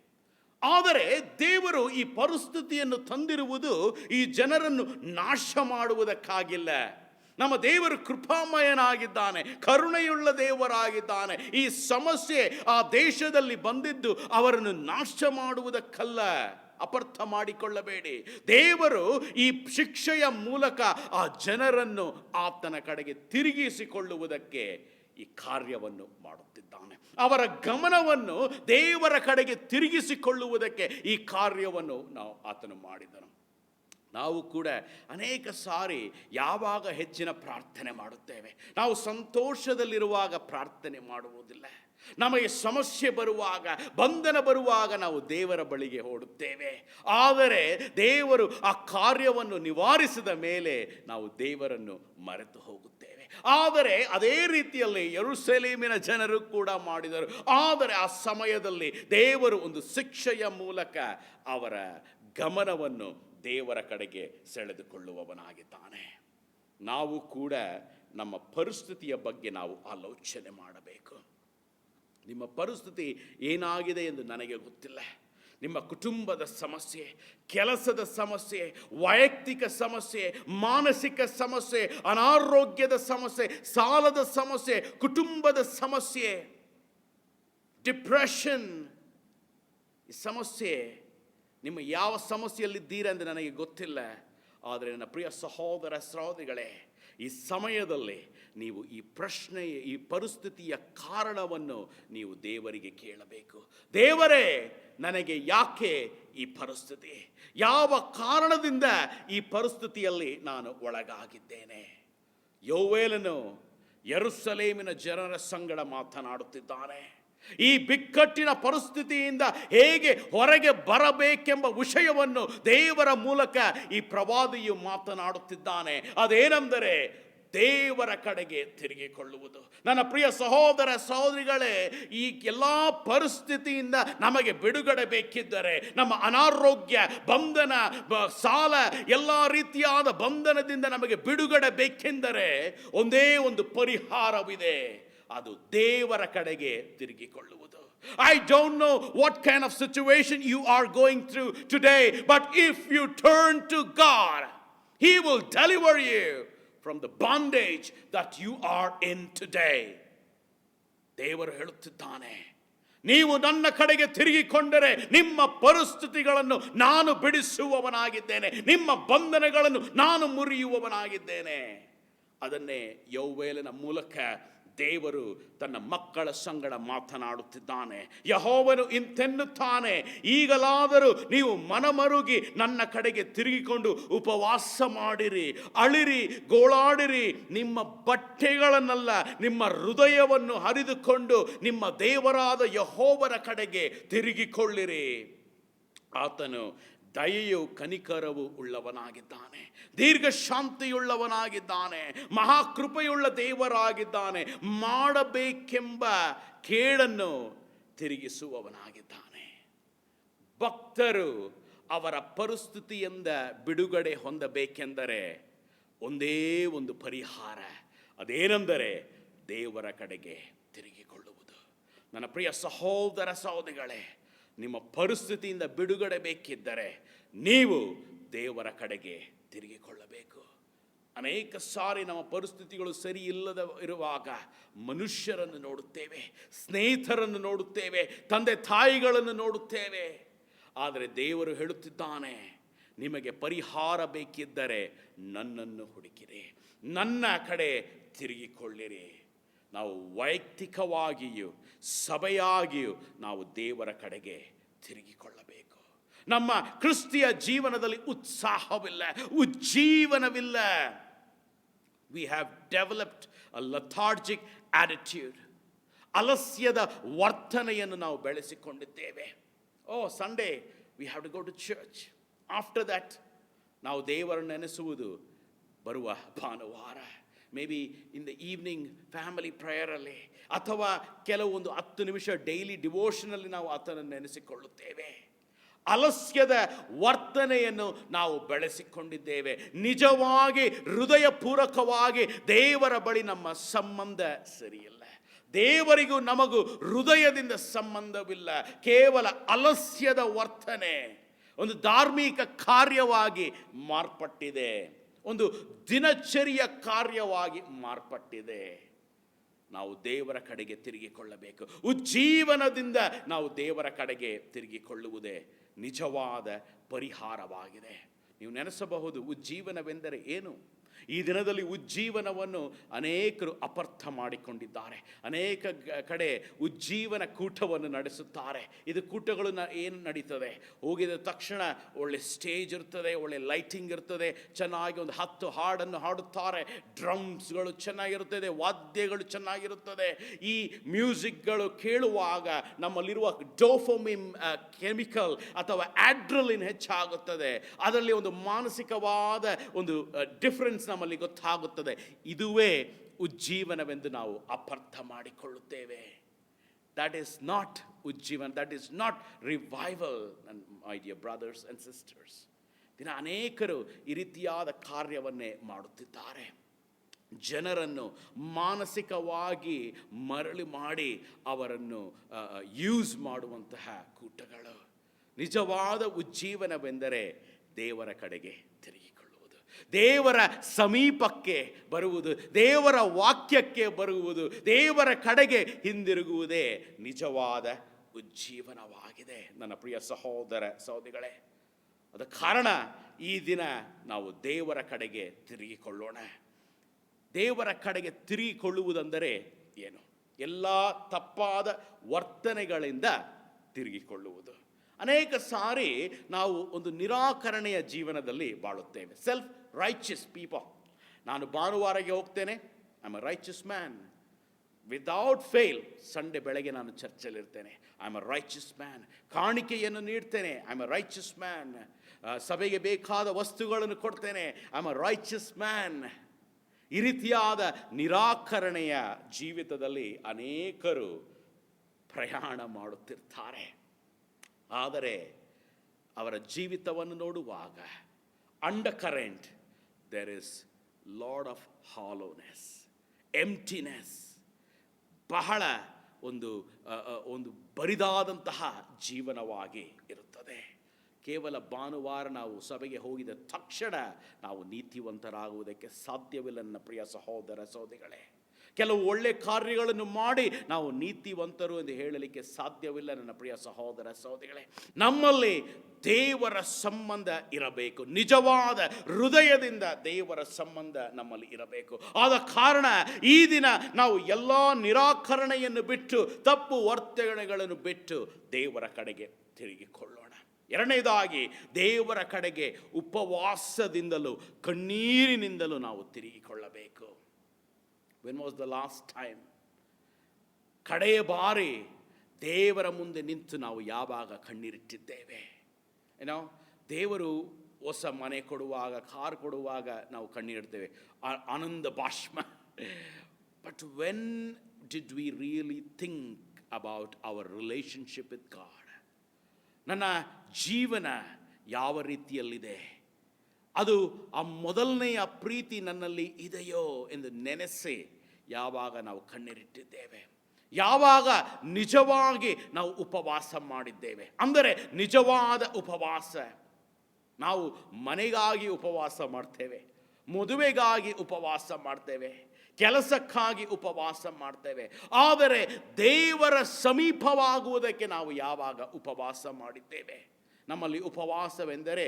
ಆದರೆ ದೇವರು ಈ ಪರಿಸ್ಥಿತಿಯನ್ನು ತಂದಿರುವುದು ಈ ಜನರನ್ನು ನಾಶ ಮಾಡುವುದಕ್ಕಾಗಿಲ್ಲ. ನಮ್ಮ ದೇವರು ಕೃಪಾಮಯನಾಗಿದ್ದಾನೆ, ಕರುಣೆಯುಳ್ಳ ದೇವರಾಗಿದ್ದಾನೆ. ಈ ಸಮಸ್ಯೆ ಆ ದೇಶದಲ್ಲಿ ಬಂದಿದ್ದು ಅವರನ್ನು ನಾಶ ಮಾಡುವುದಕ್ಕಲ್ಲ. ಅಪಾರ್ಥ ಮಾಡಿಕೊಳ್ಳಬೇಡಿ. ದೇವರು ಈ ಶಿಕ್ಷೆಯ ಮೂಲಕ ಆ ಜನರನ್ನು ಆತನ ಕಡೆಗೆ ತಿರುಗಿಸಿಕೊಳ್ಳುವುದಕ್ಕೆ ಈ ಕಾರ್ಯವನ್ನು ಮಾಡುತ್ತಿದ್ದಾನೆ. ಅವರ ಗಮನವನ್ನು ದೇವರ ಕಡೆಗೆ ತಿರುಗಿಸಿಕೊಳ್ಳುವುದಕ್ಕೆ ಈ ಕಾರ್ಯವನ್ನು ಆತನು ಮಾಡಿದನು. ನಾವು ಕೂಡ ಅನೇಕ ಸಾರಿ ಯಾವಾಗ ಹೆಚ್ಚಿನ ಪ್ರಾರ್ಥನೆ ಮಾಡುತ್ತೇವೆ? ನಾವು ಸಂತೋಷದಲ್ಲಿರುವಾಗ ಪ್ರಾರ್ಥನೆ ಮಾಡುವುದಿಲ್ಲ. ನಮಗೆ ಸಮಸ್ಯೆ ಬರುವಾಗ, ಬಂಧನ ಬರುವಾಗ ನಾವು ದೇವರ ಬಳಿಗೆ ಓಡುತ್ತೇವೆ. ಆದರೆ ದೇವರು ಆ ಕಾರ್ಯವನ್ನು ನಿವಾರಿಸಿದ ಮೇಲೆ ನಾವು ದೇವರನ್ನು ಮರೆತು ಹೋಗುತ್ತೇವೆ. ಆದರೆ ಅದೇ ರೀತಿಯಲ್ಲಿ ಯೆರೂಸಲೇಮಿನ ಜನರು ಕೂಡ ಮಾಡಿದರು. ಆದರೆ ಆ ಸಮಯದಲ್ಲಿ ದೇವರು ಒಂದು ಶಿಕ್ಷೆಯ ಮೂಲಕ ಅವರ ಗಮನವನ್ನು ದೇವರ ಕಡೆಗೆ ಸೆಳೆದುಕೊಳ್ಳುವವನಾಗಿದ್ದಾನೆ. ನಾವು ಕೂಡ ನಮ್ಮ ಪರಿಸ್ಥಿತಿಯ ಬಗ್ಗೆ ನಾವು ಆಲೋಚನೆ ಮಾಡಬೇಕು. ನಿಮ್ಮ ಪರಿಸ್ಥಿತಿ ಏನಾಗಿದೆ ಎಂದು ನನಗೆ ಗೊತ್ತಿಲ್ಲ. ನಿಮ್ಮ ಕುಟುಂಬದ ಸಮಸ್ಯೆ, ಕೆಲಸದ ಸಮಸ್ಯೆ, ವೈಯಕ್ತಿಕ ಸಮಸ್ಯೆ, ಮಾನಸಿಕ ಸಮಸ್ಯೆ, ಅನಾರೋಗ್ಯದ ಸಮಸ್ಯೆ, ಸಾಲದ ಸಮಸ್ಯೆ, ಕುಟುಂಬದ ಸಮಸ್ಯೆ, ಡಿಪ್ರೆಷನ್, ಈ ಸಮಸ್ಯೆ, ನಿಮ್ಮ ಯಾವ ಸಮಸ್ಯೆಯಲ್ಲಿದ್ದೀರಾ ಎಂದು ನನಗೆ ಗೊತ್ತಿಲ್ಲ. ಆದರೆ ನನ್ನ ಪ್ರಿಯ ಸಹೋದರ ಸಹೋದರಿಗಳೇ, ಈ ಸಮಯದಲ್ಲಿ ನೀವು ಈ ಪ್ರಶ್ನೆಯ, ಈ ಪರಿಸ್ಥಿತಿಯ ಕಾರಣವನ್ನು ನೀವು ದೇವರಿಗೆ ಕೇಳಬೇಕು. ದೇವರೇ, ನನಗೆ ಯಾಕೆ ಈ ಪರಿಸ್ಥಿತಿ? ಯಾವ ಕಾರಣದಿಂದ ಈ ಪರಿಸ್ಥಿತಿಯಲ್ಲಿ ನಾನು ಒಳಗಾಗಿದ್ದೇನೆ? ಯೋವೇಲನು ಯೆರೂಸಲೇಮಿನ ಜನರ ಸಂಗಡ ಮಾತನಾಡುತ್ತಿದ್ದಾನೆ. ಈ ಬಿಕ್ಕಟ್ಟಿನ ಪರಿಸ್ಥಿತಿಯಿಂದ ಹೇಗೆ ಹೊರಗೆ ಬರಬೇಕೆಂಬ ವಿಷಯವನ್ನು ದೇವರ ಮೂಲಕ ಈ ಪ್ರವಾದಿಯು ಮಾತನಾಡುತ್ತಿದ್ದಾನೆ. ಅದೇನೆಂದರೆ ದೇವರ ಕಡೆಗೆ ತಿರುಗಿಕೊಳ್ಳುವುದು. ನನ್ನ ಪ್ರಿಯ ಸಹೋದರ ಸಹೋದರಿಗಳೇ, ಈ ಎಲ್ಲ ಪರಿಸ್ಥಿತಿಯಿಂದ ನಮಗೆ ಬಿಡುಗಡೆ ಬೇಕಿದ್ದರೆ, ನಮ್ಮ ಅನಾರೋಗ್ಯ, ಬಂಧನ, ಸಾಲ, ಎಲ್ಲ ರೀತಿಯಾದ ಬಂಧನದಿಂದ ನಮಗೆ ಬಿಡುಗಡೆ ಬೇಕೆಂದರೆ ಒಂದೇ ಒಂದು ಪರಿಹಾರವಿದೆ, ಅದು ದೇವರ ಕಡೆಗೆ ತಿರುಗಿಕೊಳ್ಳುವುದು. I don't know what kind of situation you are going through today, but if you turn to God, He will deliver you from the bondage that you are in today. ದೇವರು ಹೇಳುತ್ತಿದ್ದಾನೆ, ನೀವು ನನ್ನ ಕಡೆಗೆ ತಿರುಗಿಕೊಂಡರೆ ನಿಮ್ಮ ಪರಿಸ್ಥಿತಿಗಳನ್ನು ನಾನು ಬಿಡಿಸುವವನಾಗಿದ್ದೇನೆ, ನಿಮ್ಮ ಬಂಧನಗಳನ್ನು ನಾನು ಮುರಿಯುವವನಾಗಿದ್ದೇನೆ. ಅದನ್ನೇ ಯೋವೇಲನ ಮೂಲಕ ದೇವರು ತನ್ನ ಮಕ್ಕಳ ಸಂಗಡ ಮಾತನಾಡುತ್ತಿದ್ದಾನೆ. ಯೆಹೋವನು ಇಂತೆನ್ನುತ್ತಾನೆ, ಈಗಲಾದರೂ ನೀವು ಮನಮರುಗಿ ನನ್ನ ಕಡೆಗೆ ತಿರುಗಿಕೊಂಡು ಉಪವಾಸ ಮಾಡಿರಿ, ಅಳಿರಿ, ಗೋಳಾಡಿರಿ. ನಿಮ್ಮ ಬಟ್ಟೆಗಳನ್ನೆಲ್ಲ, ನಿಮ್ಮ ಹೃದಯವನ್ನು ಹರಿದುಕೊಂಡು ನಿಮ್ಮ ದೇವರಾದ ಯೆಹೋವನ ಕಡೆಗೆ ತಿರುಗಿಕೊಳ್ಳಿರಿ. ಆತನು ದಯೆಯು ಕನಿಕರವು ಉಳ್ಳವನಾಗಿದ್ದಾನೆ, ದೀರ್ಘ ಶಾಂತಿಯುಳ್ಳವನಾಗಿದ್ದಾನೆ, ಮಹಾಕೃಪೆಯುಳ್ಳ ದೇವರಾಗಿದ್ದಾನೆ, ಮಾಡಬೇಕೆಂಬ ಕೇಡನ್ನು ತಿರುಗಿಸುವವನಾಗಿದ್ದಾನೆ. ಭಕ್ತರು ಅವರ ಪರಿಸ್ಥಿತಿಯಿಂದ ಬಿಡುಗಡೆ ಹೊಂದಬೇಕೆಂದರೆ ಒಂದೇ ಒಂದು ಪರಿಹಾರ, ಅದೇನೆಂದರೆ ದೇವರ ಕಡೆಗೆ ತಿರುಗಿಕೊಳ್ಳುವುದು. ನನ್ನ ಪ್ರಿಯ ಸಹೋದರ ಸಹೋದರಿಗಳೇ, ನಿಮ್ಮ ಪರಿಸ್ಥಿತಿಯಿಂದ ಬಿಡುಗಡೆ ಬೇಕಿದ್ದರೆ ನೀವು ದೇವರ ಕಡೆಗೆ ತಿರುಗಿಕೊಳ್ಳಬೇಕು. ಅನೇಕ ಸಾರಿ ನಮ್ಮ ಪರಿಸ್ಥಿತಿಗಳು ಸರಿ ಇಲ್ಲದ ಇರುವಾಗ ಮನುಷ್ಯರನ್ನು ನೋಡುತ್ತೇವೆ, ಸ್ನೇಹಿತರನ್ನು ನೋಡುತ್ತೇವೆ, ತಂದೆ ತಾಯಿಗಳನ್ನು ನೋಡುತ್ತೇವೆ. ಆದರೆ ದೇವರು ಹೇಳುತ್ತಿದ್ದಾನೆ, ನಿಮಗೆ ಪರಿಹಾರ ಬೇಕಿದ್ದರೆ ನನ್ನನ್ನು ಹುಡುಕಿರಿ, ನನ್ನ ಕಡೆ ತಿರುಗಿಕೊಳ್ಳಿರಿ. ನಾವು ವೈಯಕ್ತಿಕವಾಗಿಯೂ ಸಭೆಯಾಗಿಯೂ ನಾವು ದೇವರ ಕಡೆಗೆ ತಿರುಗಿಕೊಳ್ಳಬೇಕು. ನಮ್ಮ ಕ್ರಿಸ್ತಿಯ ಜೀವನದಲ್ಲಿ ಉತ್ಸಾಹವಿಲ್ಲ, ಉಜ್ಜೀವನವಿಲ್ಲ. We have developed a lethargic attitude. ಅಲಸ್ಯದ ವರ್ತನೆಯನ್ನು ನಾವು ಬೆಳೆಸಿಕೊಂಡಿದ್ದೇವೆ. Sunday we have to go to church. After that ನಾವು ದೇವರನ್ನು ನೆನೆಸುವುದು ಬರುವ ಭಾನುವಾರ, may be in the evening family ಪ್ರೇಯರಲ್ಲಿ, ಅಥವಾ ಕೆಲವೊಂದು 10 ನಿಮಿಷ ಡೈಲಿ ಡಿವೋಷನಲ್ಲಿ ನಾವು ಆತನನ್ನು ನೆನೆಸಿಕೊಳ್ಳುತ್ತೇವೆ. ಅಲಸ್ಯದ ವರ್ತನೆಯನ್ನು ನಾವು ಬೆಳೆಸಿಕೊಂಡಿದ್ದೇವೆ. ನಿಜವಾಗಿ ಹೃದಯಪೂರ್ವಕವಾಗಿ ದೇವರ ಬಳಿ ನಮ್ಮ ಸಂಬಂಧ ಸರಿಯಿಲ್ಲ. ದೇವರಿಗೂ ನಮಗೂ ಹೃದಯದಿಂದ ಸಂಬಂಧವಿಲ್ಲ. ಕೇವಲ ಅಲಸ್ಯದ ವರ್ತನೆ ಒಂದು ಧಾರ್ಮಿಕ ಕಾರ್ಯವಾಗಿ ಮಾರ್ಪಟ್ಟಿದೆ, ಒಂದು ದಿನಚರಿಯ ಕಾರ್ಯವಾಗಿ ಮಾರ್ಪಟ್ಟಿದೆ. ನಾವು ದೇವರ ಕಡೆಗೆ ತಿರುಗಿಕೊಳ್ಳಬೇಕು. ಉಜ್ಜೀವನದಿಂದ ನಾವು ದೇವರ ಕಡೆಗೆ ತಿರುಗಿಕೊಳ್ಳುವುದೇ ನಿಜವಾದ ಪರಿಹಾರವಾಗಿದೆ. ನೀವು ನೆನೆಸಬಹುದು, ಉಜ್ಜೀವನವೆಂದರೆ ಏನು? ಈ ದಿನದಲ್ಲಿ ಉಜ್ಜೀವನವನ್ನು ಅನೇಕರು ಅಪಾರ್ಥ ಮಾಡಿಕೊಂಡಿದ್ದಾರೆ. ಅನೇಕ ಕಡೆ ಉಜ್ಜೀವನ ಕೂಟವನ್ನು ನಡೆಸುತ್ತಾರೆ. ಇದು ಕೂಟಗಳು ಏನು ನಡೀತದೆ, ಹೋಗಿದ ತಕ್ಷಣ ಒಳ್ಳೆ ಸ್ಟೇಜ್ ಇರ್ತದೆ, ಒಳ್ಳೆ ಲೈಟಿಂಗ್ ಇರ್ತದೆ, ಚೆನ್ನಾಗಿ ಒಂದು 10 ಹಾಡನ್ನು ಹಾಡುತ್ತಾರೆ, ಡ್ರಮ್ಸ್ಗಳು ಚೆನ್ನಾಗಿರುತ್ತದೆ, ವಾದ್ಯಗಳು ಚೆನ್ನಾಗಿರುತ್ತದೆ. ಈ ಮ್ಯೂಸಿಕ್ಗಳು ಕೇಳುವಾಗ ನಮ್ಮಲ್ಲಿರುವ ಡೋಪಮಿನ್ ಕೆಮಿಕಲ್ ಅಥವಾ ಆಡ್ರಲಿನ್ ಹೆಚ್ಚಾಗುತ್ತದೆ. ಅದರಲ್ಲಿ ಒಂದು ಮಾನಸಿಕವಾದ ಒಂದು ಡಿಫರೆನ್ಸ್ ನಮ್ಮಲ್ಲಿ ಗೊತ್ತಾಗುತ್ತದೆ. ಇದುವೇ ಉಜ್ಜೀವನವೆಂದು ನಾವು ಅಪಾರ್ಥ ಮಾಡಿಕೊಳ್ಳುತ್ತೇವೆ. ದಟ್ ಈಸ್ ನಾಟ್ ಉಜ್ಜೀವನ, that is not revival. My dear brothers and sisters, ದಿನ ಅನೇಕರು ಈ ರೀತಿಯಾದ ಕಾರ್ಯವನ್ನೇ ಮಾಡುತ್ತಿದ್ದಾರೆ. ಜನರನ್ನು ಮಾನಸಿಕವಾಗಿ ಮರಳಿ ಮಾಡಿ ಅವರನ್ನು ಯೂಸ್ ಮಾಡುವಂತಹ ಕೂಟಗಳು. ನಿಜವಾದ ಉಜ್ಜೀವನವೆಂದರೆ ದೇವರ ಕಡೆಗೆ ತಿರುಗಿಕೊಳ್ಳುವುದು, ದೇವರ ಸಮೀಪಕ್ಕೆ ಬರುವುದು, ದೇವರ ವಾಕ್ಯಕ್ಕೆ ಬರುವುದು, ದೇವರ ಕಡೆಗೆ ಹಿಂದಿರುಗುವುದೇ ನಿಜವಾದ ಉಜ್ಜೀವನವಾಗಿದೆ. ನನ್ನ ಪ್ರಿಯ ಸಹೋದರ ಸಹೋದರಿಗಳೇ, ಅದ ಕಾರಣ ಈ ದಿನ ನಾವು ದೇವರ ಕಡೆಗೆ ತಿರುಗಿಕೊಳ್ಳೋಣ. ದೇವರ ಕಡೆಗೆ ತಿರುಗಿಕೊಳ್ಳುವುದೆಂದರೆ ಏನು? ಎಲ್ಲ ತಪ್ಪಾದ ವರ್ತನೆಗಳಿಂದ ತಿರುಗಿಕೊಳ್ಳುವುದು. ಅನೇಕ ಸಾರಿ ನಾವು ಒಂದು ನಿರಾಕರಣೆಯ ಜೀವನದಲ್ಲಿ ಬಾಳುತ್ತೇವೆ. Self righteous people. ನಾನು ಭಾನುವಾರಕ್ಕೆ ಹೋಗ್ತೇನೆ, I am a righteous man. Without fail Sunday ಬೆಳಗ್ಗೆ ನಾನು ಚರ್ಚಲ್ಲಿರ್ತೇನೆ, I am a righteous man. ಕಾಣಿಕೆಯನ್ನು ನೀಡ್ತೇನೆ, I am a righteous man. ಸಭೆಗೆ ಬೇಕಾದ ವಸ್ತುಗಳನ್ನು ಕೊಡ್ತೇನೆ, I am a righteous man. ಈ ರೀತಿಯಾದ ನಿರಾಕರಣೆಯ ಜೀವಿತದಲ್ಲಿ ಅನೇಕರು ಪ್ರಯಾಣ ಮಾಡುತ್ತಿರ್ತಾರೆ. ಆದರೆ ಅವರ ಜೀವಿತವನ್ನು ನೋಡುವಾಗ under current there is lord of hollowness, emptiness. ಬಹಳ ಒಂದು ಬರಿದಾದಂತಹ ಜೀವನವಾಗಿ ಇರುತ್ತದೆ. ಕೇವಲ ಭಾನುವಾರ ನಾವು ಸಭೆಗೆ ಹೋಗಿದ ತಕ್ಷಣ ನಾವು ನೀತಿವಂತರಾಗುವುದಕ್ಕೆ ಸಾಧ್ಯವಿಲ್ಲ. ನನ್ನ ಪ್ರಿಯ ಸಹೋದರ ಸಹೋದರಿಗಳೇ, ಕೆಲವು ಒಳ್ಳೆ ಕಾರ್ಯಗಳನ್ನು ಮಾಡಿ ನಾವು ನೀತಿವಂತರು ಎಂದು ಹೇಳಲಿಕ್ಕೆ ಸಾಧ್ಯವಿಲ್ಲ. ನನ್ನ ಪ್ರಿಯ ಸಹೋದರ ಸಹೋದರಿಗಳೇ, ನಮ್ಮಲ್ಲಿ ದೇವರ ಸಂಬಂಧ ಇರಬೇಕು. ನಿಜವಾದ ಹೃದಯದಿಂದ ದೇವರ ಸಂಬಂಧ ನಮ್ಮಲ್ಲಿ ಇರಬೇಕು. ಆದ ಕಾರಣ ಈ ದಿನ ನಾವು ಎಲ್ಲ ನಿರಾಕರಣೆಯನ್ನು ಬಿಟ್ಟು, ತಪ್ಪು ವರ್ತನೆಗಳನ್ನು ಬಿಟ್ಟು ದೇವರ ಕಡೆಗೆ ತಿರುಗಿಕೊಳ್ಳೋಣ. ಎರಡನೇದಾಗಿ, ದೇವರ ಕಡೆಗೆ ಉಪವಾಸದಿಂದಲೂ ಕಣ್ಣೀರಿನಿಂದಲೂ ನಾವು ತಿರುಗಿಕೊಳ್ಳಬೇಕು. When was the last time? ಕಡೆಯ ಬಾರಿ ದೇವರ ಮುಂದೆ ನಿಂತು ನಾವು ಯಾವಾಗ ಕಣ್ಣೀರಿಟ್ಟಿದ್ದೇವೆ? ಏನೋ ದೇವರು ಹೊಸ ಮನೆ ಕೊಡುವಾಗ, ಕಾರ್ ಕೊಡುವಾಗ ನಾವು ಕಣ್ಣೀರಿಡ್ತೇವೆ, ಆನಂದ ಬಾಷ್ಪ. But when did we really think about our relationship with God? ನನ್ನ ಜೀವನ ಯಾವ ರೀತಿಯಲ್ಲಿದೆ? ಅದು ಆ ಮೊದಲನೆಯ ಪ್ರೀತಿ ನನ್ನಲ್ಲಿ ಇದೆಯೋ ಎಂದು ನೆನೆಸಿ ಯಾವಾಗ ನಾವು ಕಣ್ಣೀರಿಟ್ಟಿದ್ದೇವೆ? ಯಾವಾಗ ನಿಜವಾಗಿ ನಾವು ಉಪವಾಸ ಮಾಡಿದ್ದೇವೆ? ಅಂದರೆ ನಿಜವಾದ ಉಪವಾಸ. ನಾವು ಮನೆಗಾಗಿ ಉಪವಾಸ ಮಾಡ್ತೇವೆ, ಮದುವೆಗಾಗಿ ಉಪವಾಸ ಮಾಡ್ತೇವೆ, ಕೆಲಸಕ್ಕಾಗಿ ಉಪವಾಸ ಮಾಡ್ತೇವೆ. ಆದರೆ ದೇವರ ಸಮೀಪವಾಗುವುದಕ್ಕೆ ನಾವು ಯಾವಾಗ ಉಪವಾಸ ಮಾಡಿದ್ದೇವೆ? ನಮ್ಮಲ್ಲಿ ಉಪವಾಸವೆಂದರೆ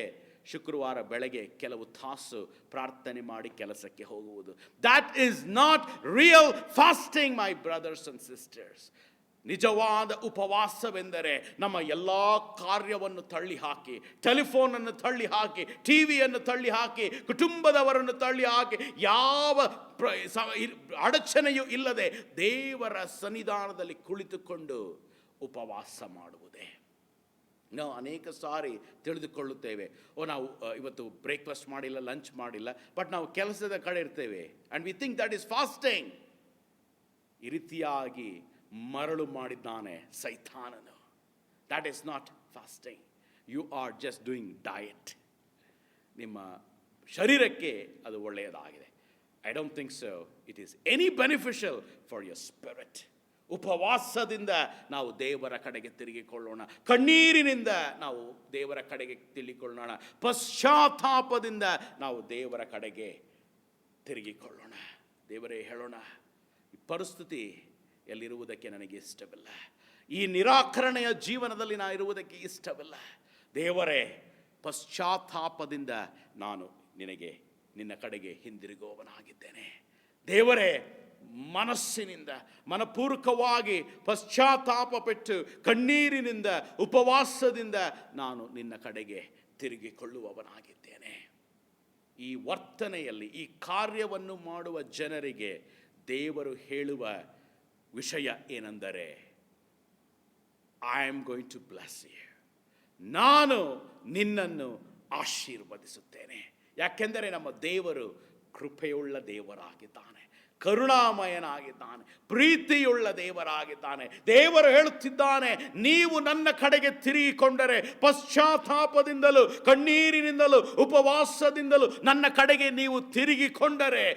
ಶುಕ್ರವಾರ ಬೆಳಗ್ಗೆ ಕೆಲವು ತಾಸು ಪ್ರಾರ್ಥನೆ ಮಾಡಿ ಕೆಲಸಕ್ಕೆ ಹೋಗುವುದು. That is not real fasting, my brothers and sisters. ನಿಜವಾದ ಉಪವಾಸವೆಂದರೆ ನಮ್ಮ ಎಲ್ಲ ಕಾರ್ಯವನ್ನು ತಳ್ಳಿ ಹಾಕಿ, ಟೆಲಿಫೋನನ್ನು ತಳ್ಳಿ ಹಾಕಿ, ಟಿವಿಯನ್ನು ತಳ್ಳಿ ಹಾಕಿ, ಕುಟುಂಬದವರನ್ನು ತಳ್ಳಿ ಹಾಕಿ, ಯಾವ ಅಡಚಣೆಯೂ ಇಲ್ಲದೆ ದೇವರ ಸನ್ನಿಧಾನದಲ್ಲಿ ಕುಳಿತುಕೊಂಡು ಉಪವಾಸ ಮಾಡುವುದೇ. ನಾವು ಅನೇಕ ಸಾರಿ ತಿಳಿದುಕೊಳ್ಳುತ್ತೇವೆ, ನಾವು ಇವತ್ತು ಬ್ರೇಕ್ಫಾಸ್ಟ್ ಮಾಡಿಲ್ಲ, ಲಂಚ್ ಮಾಡಿಲ್ಲ, ಬಟ್ ನಾವು ಕೆಲಸದ ಕಡೆ ಇರ್ತೇವೆ, and we think that is fasting. ಈ ರೀತಿಯಾಗಿ ಮರಳು ಮಾಡಿದ್ದಾನೆ ಸೈತಾನನು. That is not fasting. You are just doing diet. ನಿಮ್ಮ ಶರೀರಕ್ಕೆ ಅದು ಒಳ್ಳೆಯದಾಗಿದೆ. I don't think so it is any beneficial for your spirit. ಉಪವಾಸದಿಂದ ನಾವು ದೇವರ ಕಡೆಗೆ ತಿರುಗಿಕೊಳ್ಳೋಣ. ಕಣ್ಣೀರಿನಿಂದ ನಾವು ದೇವರ ಕಡೆಗೆ ತಿರುಗಿಕೊಳ್ಳೋಣ. ಪಶ್ಚಾತ್ತಾಪದಿಂದ ನಾವು ದೇವರ ಕಡೆಗೆ ತಿರುಗಿಕೊಳ್ಳೋಣ. ದೇವರೇ ಹೇಳೋಣ, ಈ ಪರಿಸ್ಥಿತಿ ಎಲ್ಲಿರುವುದಕ್ಕೆ ನನಗೆ ಇಷ್ಟವಿಲ್ಲ, ಈ ನಿರಾಕರಣೆಯ ಜೀವನದಲ್ಲಿ ನಾನು ಇರುವುದಕ್ಕೆ ಇಷ್ಟವಿಲ್ಲ. ದೇವರೇ, ಪಶ್ಚಾತ್ತಾಪದಿಂದ ನಾನು ನಿನ್ನ ಕಡೆಗೆ ಹಿಂದಿರುಗುವವನಾಗಿದ್ದೇನೆ. ದೇವರೇ, ಮನಸ್ಸಿನಿಂದ ಮನಪೂರ್ವಕವಾಗಿ ಪಶ್ಚಾತ್ತಾಪ ಪಟ್ಟು ಕಣ್ಣೀರಿನಿಂದ ಉಪವಾಸದಿಂದ ನಾನು ನಿನ್ನ ಕಡೆಗೆ ತಿರುಗಿಕೊಳ್ಳುವವನಾಗಿದ್ದೇನೆ. ಈ ವರ್ತನೆಯಲ್ಲಿ, ಈ ಕಾರ್ಯವನ್ನು ಮಾಡುವ ಜನರಿಗೆ ದೇವರು ಹೇಳುವ ವಿಷಯ ಏನೆಂದರೆ, I am going to bless you. ನಾನು ನಿನ್ನನ್ನು ಆಶೀರ್ವದಿಸುತ್ತೇನೆ. ಯಾಕೆಂದರೆ ನಮ್ಮ ದೇವರು ಕೃಪೆಯುಳ್ಳ ದೇವರಾಗಿದ್ದಾನೆ, ಕರುಣಾಮಯನಾಗಿದ್ದಾನೆ, ಪ್ರೀತಿಯುಳ್ಳ ದೇವರಾಗಿದ್ದಾನೆ. ದೇವರು ಹೇಳುತ್ತಿದ್ದಾನೆ, ನೀವು ನನ್ನ ಕಡೆಗೆ ತಿರುಗಿಕೊಂಡರೆ, ಪಶ್ಚಾತ್ತಾಪದಿಂದಲೂ ಕಣ್ಣೀರಿನಿಂದಲೂ ಉಪವಾಸದಿಂದಲೂ ನನ್ನ ಕಡೆಗೆ ನೀವು ತಿರುಗಿಕೊಂಡರೆ,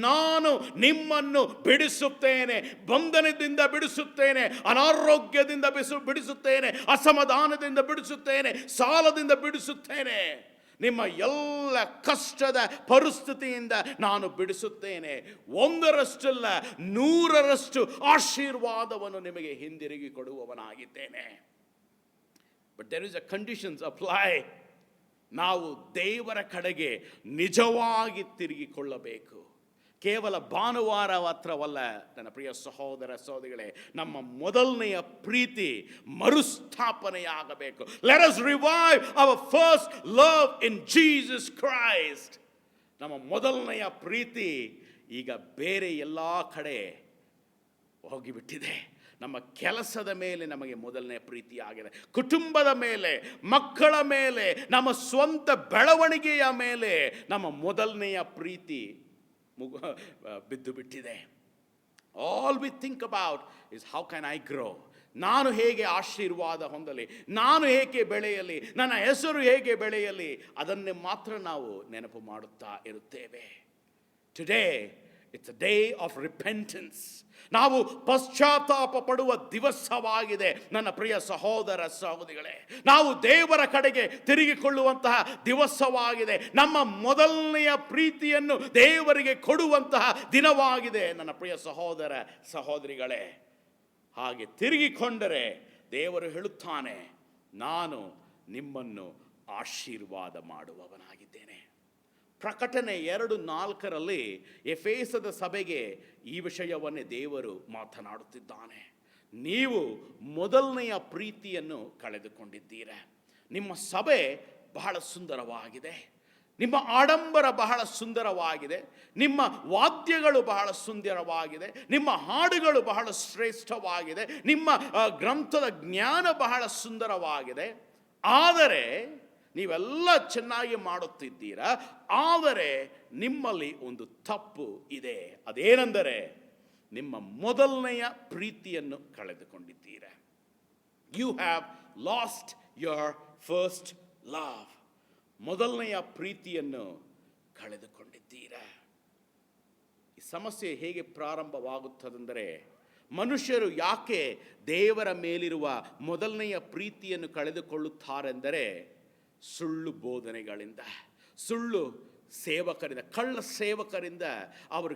ನಾನು ನಿಮ್ಮನ್ನು ಬಿಡಿಸುತ್ತೇನೆ, ಬಂಧನದಿಂದ ಬಿಡಿಸುತ್ತೇನೆ, ಅನಾರೋಗ್ಯದಿಂದ ಬಿಡಿಸುತ್ತೇನೆ, ಅಸಮಾಧಾನದಿಂದ ಬಿಡಿಸುತ್ತೇನೆ, ಸಾಲದಿಂದ ಬಿಡಿಸುತ್ತೇನೆ, ನಿಮ್ಮ ಎಲ್ಲ ಕಷ್ಟದ ಪರಿಸ್ಥಿತಿಯಿಂದ ನಾನು ಬಿಡಿಸುತ್ತೇನೆ. 1ರಷ್ಟಲ್ಲ 100ರಷ್ಟು ಆಶೀರ್ವಾದವನ್ನು ನಿಮಗೆ ಹಿಂದಿರುಗಿ ಕೊಡುವವನಾಗಿದ್ದೇನೆ. But there is a conditions apply. ನಾವು ದೇವರ ಕಡೆಗೆ ನಿಜವಾಗಿ ತಿರುಗಿಕೊಳ್ಳಬೇಕು. ಕೇವಲ ಭಾನುವಾರ ಮಾತ್ರವಲ್ಲ ನನ್ನ ಪ್ರಿಯ ಸಹೋದರ ಸಹೋದರಿಗಳೇ, ನಮ್ಮ ಮೊದಲನೆಯ ಪ್ರೀತಿ ಮರುಸ್ಥಾಪನೆಯಾಗಬೇಕು. Let us revive our first love in Jesus Christ. ನಮ್ಮ ಮೊದಲನೆಯ ಪ್ರೀತಿ ಈಗ ಬೇರೆ ಎಲ್ಲ ಕಡೆ ಹೋಗಿಬಿಟ್ಟಿದೆ. ನಮ್ಮ ಕೆಲಸದ ಮೇಲೆ ನಮಗೆ ಮೊದಲನೇ ಪ್ರೀತಿ ಆಗಿದೆ, ಕುಟುಂಬದ ಮೇಲೆ, ಮಕ್ಕಳ ಮೇಲೆ, ನಮ್ಮ ಸ್ವಂತ ಬೆಳವಣಿಗೆಯ ಮೇಲೆ ನಮ್ಮ ಮೊದಲನೆಯ ಪ್ರೀತಿ ಬಿದ್ದು ಬಿಟ್ಟಿದೆ. All we think about is how can I grow. ನಾನು ಹೇಗೆ ಆಶೀರ್ವಾದ ಹೊಂದಲಿ, ನಾನು ಹೇಗೆ ಬೆಳೆಯಲಿ, ನನ್ನ ಹೆಸರು ಹೇಗೆ ಬೆಳೆಯಲಿ, ಅದನ್ನೇ ಮಾತ್ರ ನಾವು ನೆನಪು ಮಾಡುತ್ತಾ ಇರುತ್ತೇವೆ. Today it's a day of repentance. ನಾವು ಪಶ್ಚಾತ್ತಾಪ ಪಡುವ ದಿವಸವಾಗಿದೆ ನನ್ನ ಪ್ರಿಯ ಸಹೋದರ ಸಹೋದರಿಗಳೇ. ನಾವು ದೇವರ ಕಡೆಗೆ ತಿರುಗಿಕೊಳ್ಳುವಂತಹ ದಿವಸವಾಗಿದೆ. ನಮ್ಮ ಮೊದಲನೆಯ ಪ್ರೀತಿಯನ್ನು ದೇವರಿಗೆ ಕೊಡುವಂತಹ ದಿನವಾಗಿದೆ ನನ್ನ ಪ್ರಿಯ ಸಹೋದರ ಸಹೋದರಿಗಳೇ. ಹಾಗೆ ತಿರುಗಿಕೊಂಡರೆ ದೇವರು ಹೇಳುತ್ತಾನೆ, ನಾನು ನಿಮ್ಮನ್ನು ಆಶೀರ್ವಾದ ಮಾಡುವವನಾಗಿದ್ದೇನೆ. ಪ್ರಕಟಣೆ 2:4 ಎಫೆಸದ ಸಭೆಗೆ ಈ ವಿಷಯವನ್ನೇ ದೇವರು ಮಾತನಾಡುತ್ತಿದ್ದಾನೆ. ನೀವು ಮೊದಲನೆಯ ಪ್ರೀತಿಯನ್ನು ಕಳೆದುಕೊಂಡಿದ್ದೀರ. ನಿಮ್ಮ ಸಭೆ ಬಹಳ ಸುಂದರವಾಗಿದೆ, ನಿಮ್ಮ ಆಡಂಬರ ಬಹಳ ಸುಂದರವಾಗಿದೆ, ನಿಮ್ಮ ವಾದ್ಯಗಳು ಬಹಳ ಸುಂದರವಾಗಿದೆ, ನಿಮ್ಮ ಹಾಡುಗಳು ಬಹಳ ಶ್ರೇಷ್ಠವಾಗಿದೆ, ನಿಮ್ಮ ಗ್ರಂಥದ ಜ್ಞಾನ ಬಹಳ ಸುಂದರವಾಗಿದೆ. ಆದರೆ ನೀವೆಲ್ಲ ಚೆನ್ನಾಗಿ ಮಾಡುತ್ತಿದ್ದೀರಾ, ಆದರೆ ನಿಮ್ಮಲ್ಲಿ ಒಂದು ತಪ್ಪು ಇದೆ. ಅದೇನೆಂದರೆ ನಿಮ್ಮ ಮೊದಲನೆಯ ಪ್ರೀತಿಯನ್ನು ಕಳೆದುಕೊಂಡಿದ್ದೀರ. You have lost your first love. ಮೊದಲನೆಯ ಪ್ರೀತಿಯನ್ನು ಕಳೆದುಕೊಂಡಿದ್ದೀರ. ಈ ಸಮಸ್ಯೆ ಹೇಗೆ ಪ್ರಾರಂಭವಾಗುತ್ತದೆಂದರೆ, ಮನುಷ್ಯರು ಯಾಕೆ ದೇವರ ಮೇಲಿರುವ ಮೊದಲನೆಯ ಪ್ರೀತಿಯನ್ನು ಕಳೆದುಕೊಳ್ಳುತ್ತಾರೆಂದರೆ ಸುಳ್ಳು ಬೋಧನೆಗಳಿಂದ, ಸುಳ್ಳು ಸೇವಕರಿಂದ, ಕಳ್ಳ ಸೇವಕರಿಂದ ಅವರು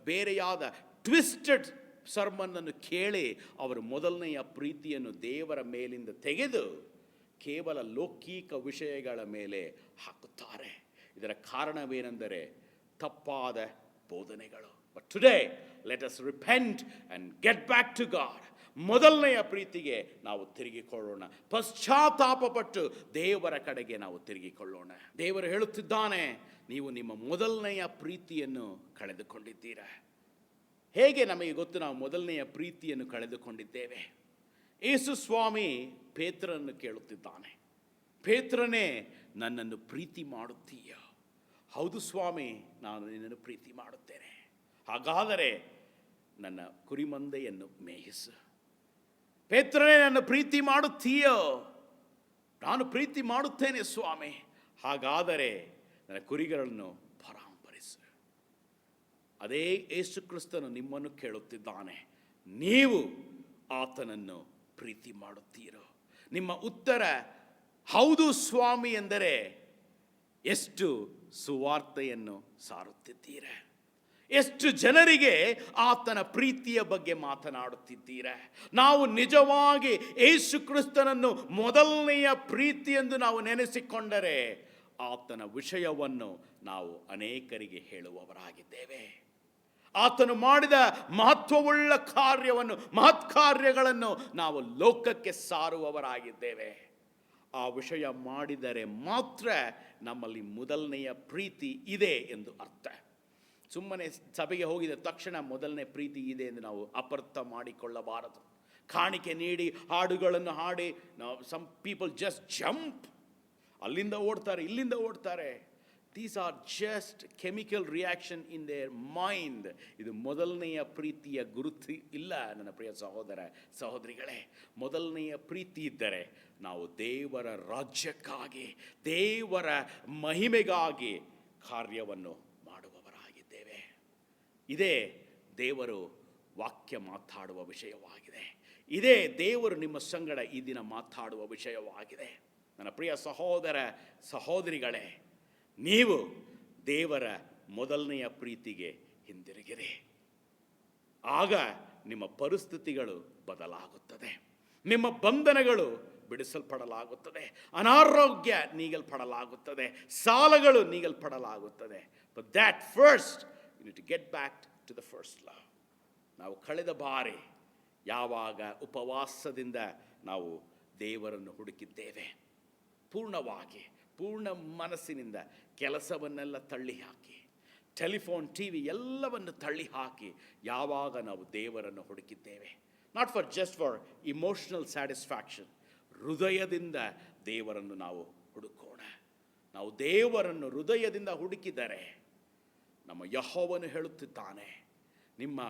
ಬೇರೆಯಾದ ಟ್ವಿಸ್ಟೆಡ್ ಸರ್ಮನ್ನನ್ನು ಕೇಳಿ ಅವರು ಮೊದಲನೆಯ ಪ್ರೀತಿಯನ್ನು ದೇವರ ಮೇಲಿಂದ ತೆಗೆದು ಕೇವಲ ಲೌಕಿಕ ವಿಷಯಗಳ ಮೇಲೆ ಹಾಕುತ್ತಾರೆ. ಇದರ ಕಾರಣವೇನೆಂದರೆ ತಪ್ಪಾದ ಬೋಧನೆಗಳು. But today let us repent and get back to God. ಮೊದಲನೆಯ ಪ್ರೀತಿಗೆ ನಾವು ತಿರುಗಿಕೊಳ್ಳೋಣ. ಪಶ್ಚಾತ್ತಾಪಪಟ್ಟು ದೇವರ ಕಡೆಗೆ ನಾವು ತಿರುಗಿಕೊಳ್ಳೋಣ. ದೇವರು ಹೇಳುತ್ತಿದ್ದಾನೆ, ನೀವು ನಿಮ್ಮ ಮೊದಲನೆಯ ಪ್ರೀತಿಯನ್ನು ಕಳೆದುಕೊಂಡಿದ್ದೀರ. ಹೇಗೆ ನಮಗೆ ಗೊತ್ತು ನಾವು ಮೊದಲನೆಯ ಪ್ರೀತಿಯನ್ನು ಕಳೆದುಕೊಂಡಿದ್ದೇವೆ? ಯೇಸು ಸ್ವಾಮಿ ಪೇತ್ರನನ್ನು ಕೇಳುತ್ತಿದ್ದಾನೆ, ಪೇತ್ರನೇ, ನನ್ನನ್ನು ಪ್ರೀತಿ ಮಾಡುತ್ತೀಯೋ? ಹೌದು ಸ್ವಾಮಿ, ನಾನು ನಿನ್ನನ್ನು ಪ್ರೀತಿ ಮಾಡುತ್ತೇನೆ. ಹಾಗಾದರೆ ನನ್ನ ಕುರಿಮಂದೆಯನ್ನು ಮೇಯಿಸು. ಪೇತ್ರನೇ, ನನ್ನ ಪ್ರೀತಿ ಮಾಡುತ್ತೀಯೋ? ನಾನು ಪ್ರೀತಿ ಮಾಡುತ್ತೇನೆ ಸ್ವಾಮಿ. ಹಾಗಾದರೆ ನನ್ನ ಕುರಿಗಳನ್ನು ಪರಾಂಬರಿಸು. ಅದೇ ಯೇಸು ಕ್ರಿಸ್ತನು ನಿಮ್ಮನ್ನು ಕೇಳುತ್ತಿದ್ದಾನೆ, ನೀವು ಆತನನ್ನು ಪ್ರೀತಿ ಮಾಡುತ್ತೀರೋ? ನಿಮ್ಮ ಉತ್ತರ ಹೌದು ಸ್ವಾಮಿ ಎಂದರೆ ಎಷ್ಟು ಸುವಾರ್ತೆಯನ್ನು ಸಾರುತ್ತಿದ್ದೀರ? ಎಷ್ಟು ಜನರಿಗೆ ಆತನ ಪ್ರೀತಿಯ ಬಗ್ಗೆ ಮಾತನಾಡುತ್ತಿದ್ದೀರ? ನಾವು ನಿಜವಾಗಿ ಯೇಸು ಕ್ರಿಸ್ತನನ್ನು ಮೊದಲನೆಯ ಪ್ರೀತಿ ಎಂದು ನಾವು ನೆನೆಸಿಕೊಂಡರೆ ಆತನ ವಿಷಯವನ್ನು ನಾವು ಅನೇಕರಿಗೆ ಹೇಳುವವರಾಗಿದ್ದೇವೆ. ಆತನು ಮಾಡಿದ ಮಹತ್ವವುಳ್ಳ ಕಾರ್ಯವನ್ನು, ಮಹತ್ ಕಾರ್ಯಗಳನ್ನು ನಾವು ಲೋಕಕ್ಕೆ ಸಾರುವವರಾಗಿದ್ದೇವೆ. ಆ ವಿಷಯ ಮಾಡಿದರೆ ಮಾತ್ರ ನಮ್ಮಲ್ಲಿ ಮೊದಲನೆಯ ಪ್ರೀತಿ ಇದೆ ಎಂದು ಅರ್ಥ. ಸುಮ್ಮನೆ ಸಭೆಗೆ ಹೋಗಿದ ತಕ್ಷಣ ಮೊದಲನೇ ಪ್ರೀತಿ ಇದೆ ಎಂದು ನಾವು ಅಪಾರ್ಥ ಮಾಡಿಕೊಳ್ಳಬಾರದು. ಕಾಣಿಕೆ ನೀಡಿ ಹಾಡುಗಳನ್ನು ಹಾಡಿ ನಾವು ಸಮ್ ಪೀಪಲ್ ಜಸ್ಟ್ ಜಂಪ್, ಅಲ್ಲಿಂದ ಓಡ್ತಾರೆ, ಇಲ್ಲಿಂದ ಓಡ್ತಾರೆ. These are just chemical reaction in their mind. ಇದು ಮೊದಲನೆಯ ಪ್ರೀತಿಯ ಗುರುತು ಇಲ್ಲ ನನ್ನ ಪ್ರಿಯ ಸಹೋದರ ಸಹೋದರಿಗಳೇ. ಮೊದಲನೆಯ ಪ್ರೀತಿ ಇದ್ದರೆ ನಾವು ದೇವರ ರಾಜ್ಯಕ್ಕಾಗಿ, ದೇವರ ಮಹಿಮೆಗಾಗಿ ಕಾರ್ಯವನ್ನು ಮಾಡುವವರಾಗಿದ್ದೇವೆ. ಇದೇ ದೇವರು ವಾಕ್ಯ ಮಾತಾಡುವ ವಿಷಯವಾಗಿದೆ. ಇದೇ ದೇವರು ನಿಮ್ಮ ಸಂಗಡ ಈ ದಿನ ಮಾತಾಡುವ ವಿಷಯವಾಗಿದೆ. ನನ್ನ ಪ್ರಿಯ ಸಹೋದರ ಸಹೋದರಿಗಳೇ, ನೀವು ದೇವರ ಮೊದಲನೆಯ ಪ್ರೀತಿಗೆ ಹಿಂದಿರುಗಿರಿ. ಆಗ ನಿಮ್ಮ ಪರಿಸ್ಥಿತಿಗಳು ಬದಲಾಗುತ್ತದೆ, ನಿಮ್ಮ ಬಂಧನಗಳು ಬಿಡಿಸಲ್ಪಡಲಾಗುತ್ತದೆ, ಅನಾರೋಗ್ಯ ನೀಗಲ್ಪಡಲಾಗುತ್ತದೆ, ಸಾಲಗಳು ನೀಗಲ್ಪಡಲಾಗುತ್ತದೆ. But that first you need to get back to the first love. ನಾವು ಕಳೆದ ಬಾರಿ ಯಾವಾಗ ಉಪವಾಸದಿಂದ ನಾವು ದೇವರನ್ನು ಹುಡುಕಿದ್ದೇವೆ, ಪೂರ್ಣವಾಗಿ ಪೂರ್ಣ ಮನಸ್ಸಿನಿಂದ ಕೆಲಸವನ್ನೆಲ್ಲ ತಳ್ಳಿ ಹಾಕಿ, ಟೆಲಿಫೋನ್, ಟಿವಿ ಎಲ್ಲವನ್ನು ತಳ್ಳಿ ಹಾಕಿ ಯಾವಾಗ ನಾವು ದೇವರನ್ನು ಹುಡುಕಿದ್ದೇವೆ, not for just for emotional satisfaction, ಹೃದಯದಿಂದ ದೇವರನ್ನು ನಾವು ಹುಡುಕೋಣ. ನಾವು ದೇವರನ್ನು ಹೃದಯದಿಂದ ಹುಡುಕಿದರೆ ನಮ್ಮ ಯೆಹೋವನು ಹೇಳುತ್ತಿದ್ದಾನೆ, ನಿಮ್ಮ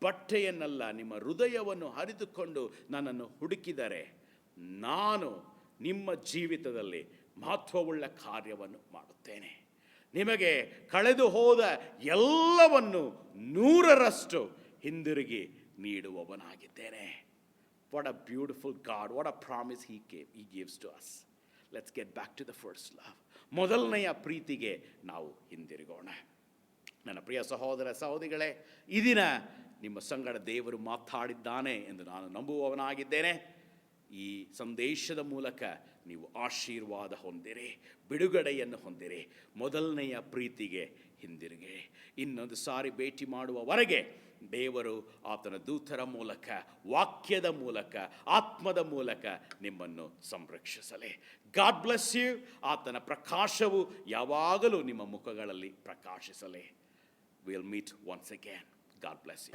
ಬಟ್ಟೆಯನ್ನೆಲ್ಲ ನಿಮ್ಮ ಹೃದಯವನ್ನು ಹರಿದುಕೊಂಡು ನನ್ನನ್ನು ಹುಡುಕಿದರೆ ನಾನು ನಿಮ್ಮ ಜೀವಿತದಲ್ಲಿ ಮಹತ್ವವುಳ್ಳ ಕಾರ್ಯವನ್ನು ಮಾಡುತ್ತೇನೆ. ನಿಮಗೆ ಕಳೆದು ಹೋದ ಎಲ್ಲವನ್ನು 100ರಷ್ಟು ಹಿಂದಿರುಗಿ ನೀಡುವವನಾಗಿದ್ದೇನೆ. What a beautiful God, what a promise he gives to us. Let's get back to the first love. ಮೊದಲನೆಯ ಪ್ರೀತಿಗೆ ನಾವು ಹಿಂದಿರುಗೋಣ. ನನ್ನ ಪ್ರಿಯ ಸಹೋದರ ಸಹೋದರಿಗಳೇ, ಈ ದಿನ ನಿಮ್ಮ ಸಂಗಡ ದೇವರು ಮಾತಾಡಿದ್ದಾನೆ ಎಂದು ನಾನು ನಂಬುವವನಾಗಿದ್ದೇನೆ. ಈ ಸಂದೇಶದ ಮೂಲಕ ನೀವು ಆಶೀರ್ವಾದ ಹೊಂದಿರಿ, ಬಿಡುಗಡೆಯನ್ನು ಹೊಂದಿರಿ, ಮೊದಲನೆಯ ಪ್ರೀತಿಗೆ ಹಿಂದಿರುಗಿ. ಇನ್ನೊಂದು ಸಾರಿ ಭೇಟಿ ಮಾಡುವವರೆಗೆ ದೇವರು ಆತನ ದೂತರ ಮೂಲಕ, ವಾಕ್ಯದ ಮೂಲಕ, ಆತ್ಮದ ಮೂಲಕ ನಿಮ್ಮನ್ನು ಸಂರಕ್ಷಿಸಲಿ. God bless you. ಆತನ ಪ್ರಕಾಶವು ಯಾವಾಗಲೂ ನಿಮ್ಮ ಮುಖಗಳಲ್ಲಿ ಪ್ರಕಾಶಿಸಲಿ. We'll meet once again. God bless you.